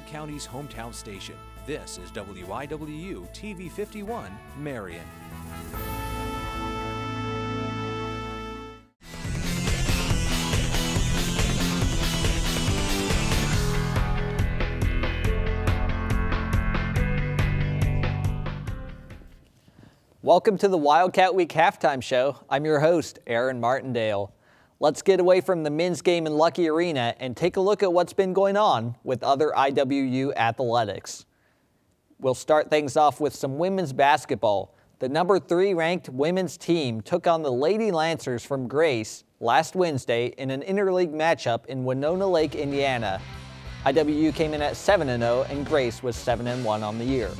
Kent County's hometown station. This is WIWU TV 51, Marion. Welcome to the Wildcat Week Halftime Show. I'm your host, Aaron Martindale. Let's get away from the men's game in Lucky Arena and take a look at what's been going on with other IWU athletics. We'll start things off with some women's basketball. The number 3 ranked women's team took on the Lady Lancers from Grace last Wednesday in an interleague matchup in Winona Lake, Indiana. IWU came in at 7-0 and Grace was 7-1 on the year.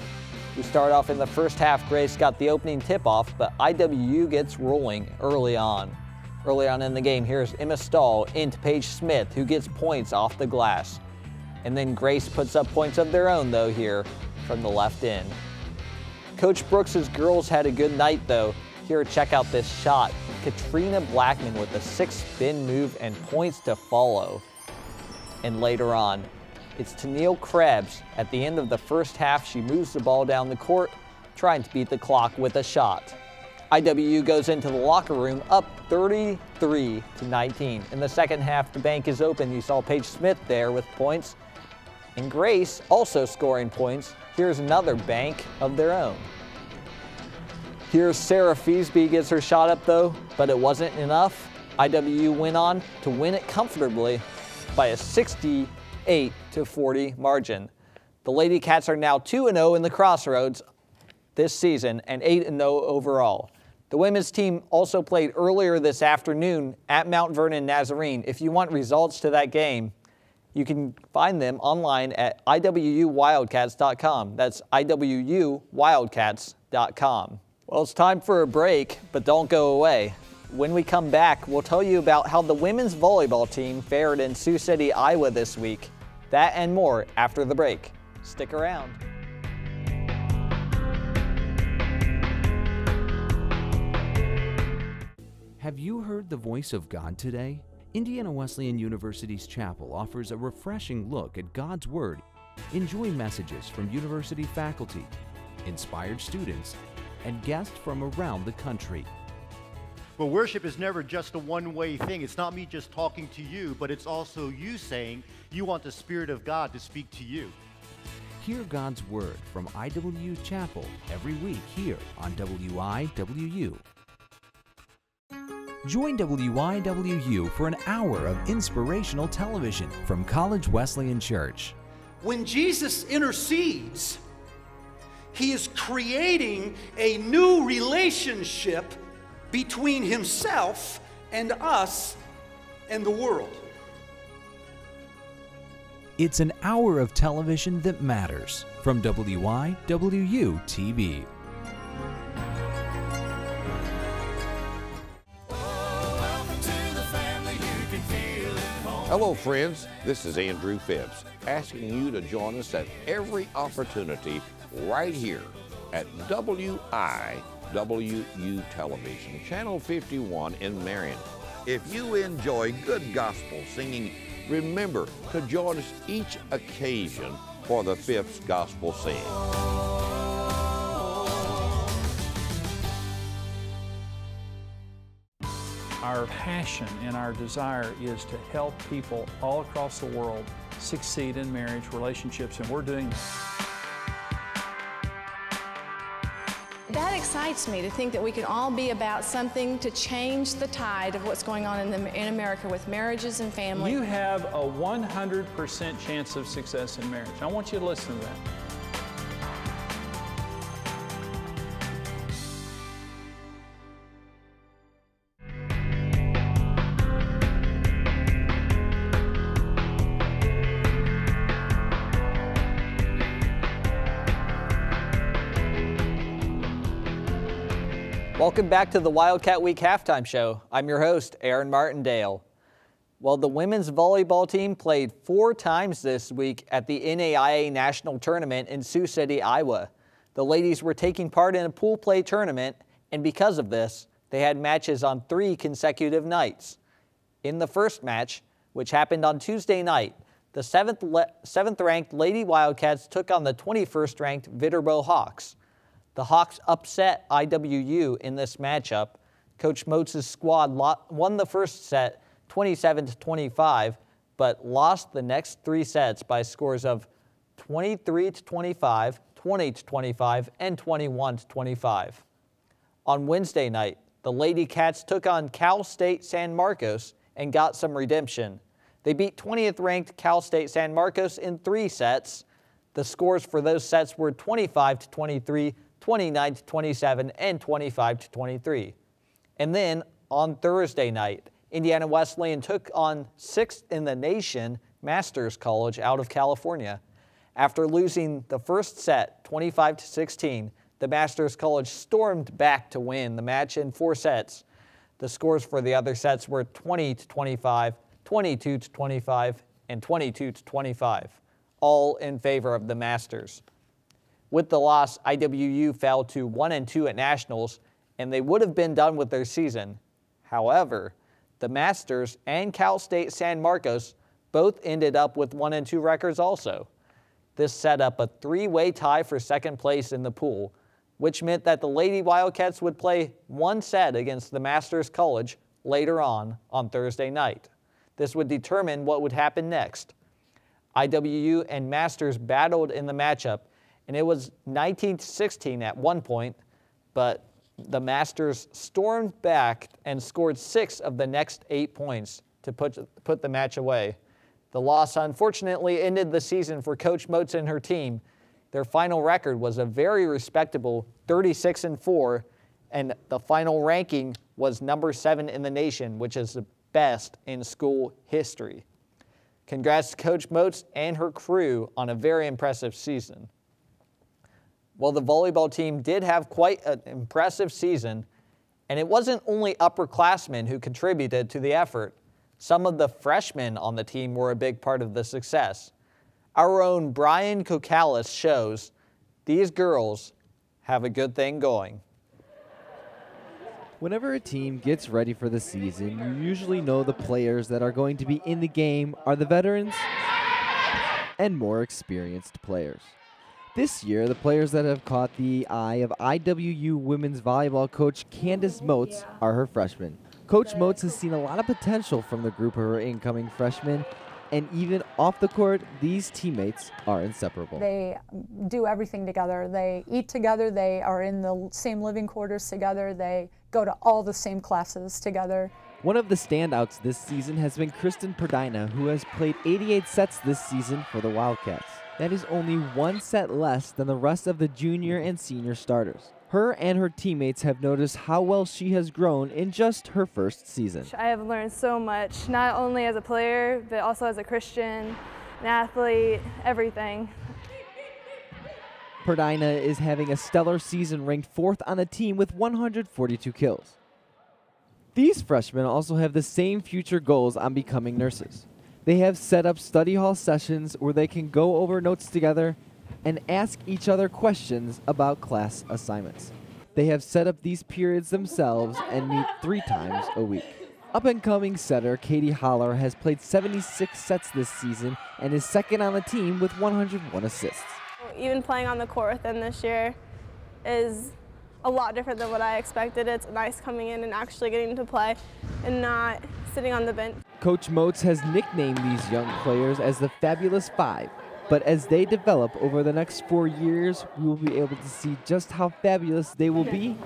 We start off in the first half. Grace got the opening tip-off, but IWU gets rolling early on. Early on in the game, here's Emma Stahl into Paige Smith, who gets points off the glass. And then Grace puts up points of their own, though, here from the left end. Coach Brooks' girls had a good night, though. Here, check out this shot. Katrina Blackman with a 6-spin move and points to follow. And later on, it's Tennille Krebs. At the end of the first half, she moves the ball down the court, trying to beat the clock with a shot. IWU goes into the locker room up 33-19. In the second half, the bank is open. You saw Paige Smith there with points. And Grace also scoring points. Here's another bank of their own. Here's Sarah Feasby gets her shot up though, but it wasn't enough. IWU went on to win it comfortably by a 68-40 margin. The Lady Cats are now 2-0 in the Crossroads this season and 8-0 overall. The women's team also played earlier this afternoon at Mount Vernon Nazarene. If you want results to that game, you can find them online at iwuwildcats.com. That's iwuwildcats.com. Well, it's time for a break, but don't go away. When we come back, we'll tell you about how the women's volleyball team fared in Sioux City, Iowa this week. That and more after the break. Stick around. Have you heard the voice of God today? Indiana Wesleyan University's chapel offers a refreshing look at God's Word. Enjoy messages from university faculty, inspired students, and guests from around the country. But worship is never just a one-way thing. It's not me just talking to you, but it's also you saying you want the Spirit of God to speak to you. Hear God's Word from IWU Chapel every week here on WIWU. Join WIWU for an hour of inspirational television from College Wesleyan Church. When Jesus intercedes, he is creating a new relationship between himself and us and the world. It's an hour of television that matters from WIWU TV. Hello friends, this is Andrew Phibbs, asking you to join us at every opportunity right here at WIWU Television, Channel 51 in Marion. If you enjoy good gospel singing, remember to join us each occasion for the Phibbs Gospel Sing. Our passion and our desire is to help people all across the world succeed in marriage relationships, and we're doing that. That excites me to think that we can all be about something to change the tide of what's going on in America with marriages and family. You have a 100% chance of success in marriage. I want you to listen to that. Welcome back to the Wildcat Week Halftime Show. I'm your host, Aaron Martindale. Well, the women's volleyball team played 4 times this week at the NAIA National Tournament in Sioux City, Iowa. The ladies were taking part in a pool play tournament, and because of this, they had matches on 3 consecutive nights. In the first match, which happened on Tuesday night, the seventh-ranked Lady Wildcats took on the 21st-ranked Viterbo Hawks. The Hawks upset IWU in this matchup. Coach Moats' squad won the first set 27-25, but lost the next 3 sets by scores of 23-25, 20-25, and 21-25. On Wednesday night, the Lady Cats took on Cal State San Marcos and got some redemption. They beat 20th-ranked Cal State San Marcos in 3 sets. The scores for those sets were 25-23, 29-27, and 25-23. And then on Thursday night, Indiana Wesleyan took on 6th in the nation Masters College out of California. After losing the first set 25-16, the Masters College stormed back to win the match in 4 sets. The scores for the other sets were 20-25, 22-25, and 22-25, all in favor of the Masters. With the loss, IWU fell to 1-2 at Nationals, and they would have been done with their season. However, the Masters and Cal State San Marcos both ended up with 1-2 records also. This set up a 3-way tie for second place in the pool, which meant that the Lady Wildcats would play 1 set against the Masters College later on Thursday night. This would determine what would happen next. IWU and Masters battled in the matchup, and it was 19-16 at one point, but the Masters stormed back and scored 6 of the next 8 points to put the match away. The loss unfortunately ended the season for Coach Moats and her team. Their final record was a very respectable 36-4, and the final ranking was number 7 in the nation, which is the best in school history. Congrats to Coach Moats and her crew on a very impressive season. Well, the volleyball team did have quite an impressive season, and it wasn't only upperclassmen who contributed to the effort. Some of the freshmen on the team were a big part of the success. Our own Brian Kokalis shows these girls have a good thing going. Whenever a team gets ready for the season, you usually know the players that are going to be in the game are the veterans and more experienced players. This year, the players that have caught the eye of IWU women's volleyball coach Candace Moats are her freshmen. Coach Moats has seen a lot of potential from the group of her incoming freshmen, and even off the court, these teammates are inseparable. They do everything together. They eat together. They are in the same living quarters together. They go to all the same classes together. One of the standouts this season has been Kristen Perdina, who has played 88 sets this season for the Wildcats. That is only 1 set less than the rest of the junior and senior starters. Her and her teammates have noticed how well she has grown in just her first season. I have learned so much, not only as a player, but also as a Christian, an athlete, everything. Perdina is having a stellar season, ranked 4th on the team with 142 kills. These freshmen also have the same future goals on becoming nurses. They have set up study hall sessions where they can go over notes together and ask each other questions about class assignments. They have set up these periods themselves and meet 3 times a week. Up-and-coming setter Katie Holler has played 76 sets this season and is second on the team with 101 assists. Even playing on the court with them this year is a lot different than what I expected. It's nice coming in and actually getting to play and not sitting on the bench. Coach Moats has nicknamed these young players as the Fabulous Five, but as they develop over the next 4 years, we will be able to see just how fabulous they will be,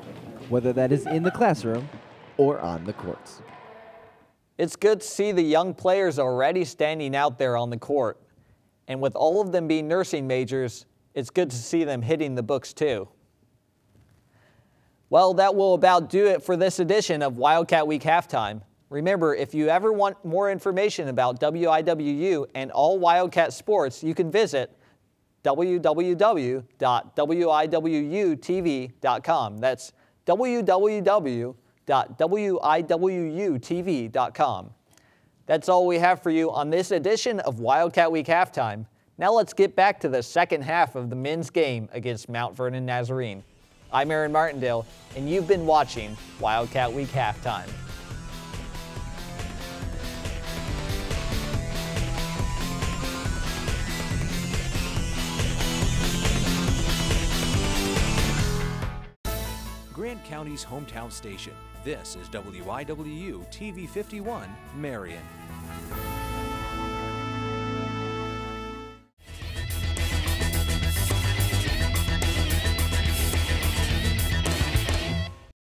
whether that is in the classroom or on the courts. It's good to see the young players already standing out there on the court. And with all of them being nursing majors, it's good to see them hitting the books too. Well, that will about do it for this edition of Wildcat Week Halftime. Remember, if you ever want more information about WIWU and all Wildcat sports, you can visit www.wiwutv.com. That's www.wiwutv.com. That's all we have for you on this edition of Wildcat Week Halftime. Now let's get back to the second half of the men's game against Mount Vernon Nazarene. I'm Aaron Martindale, and you've been watching Wildcat Week Halftime. County's hometown station. This is WIWU TV 51, Marion.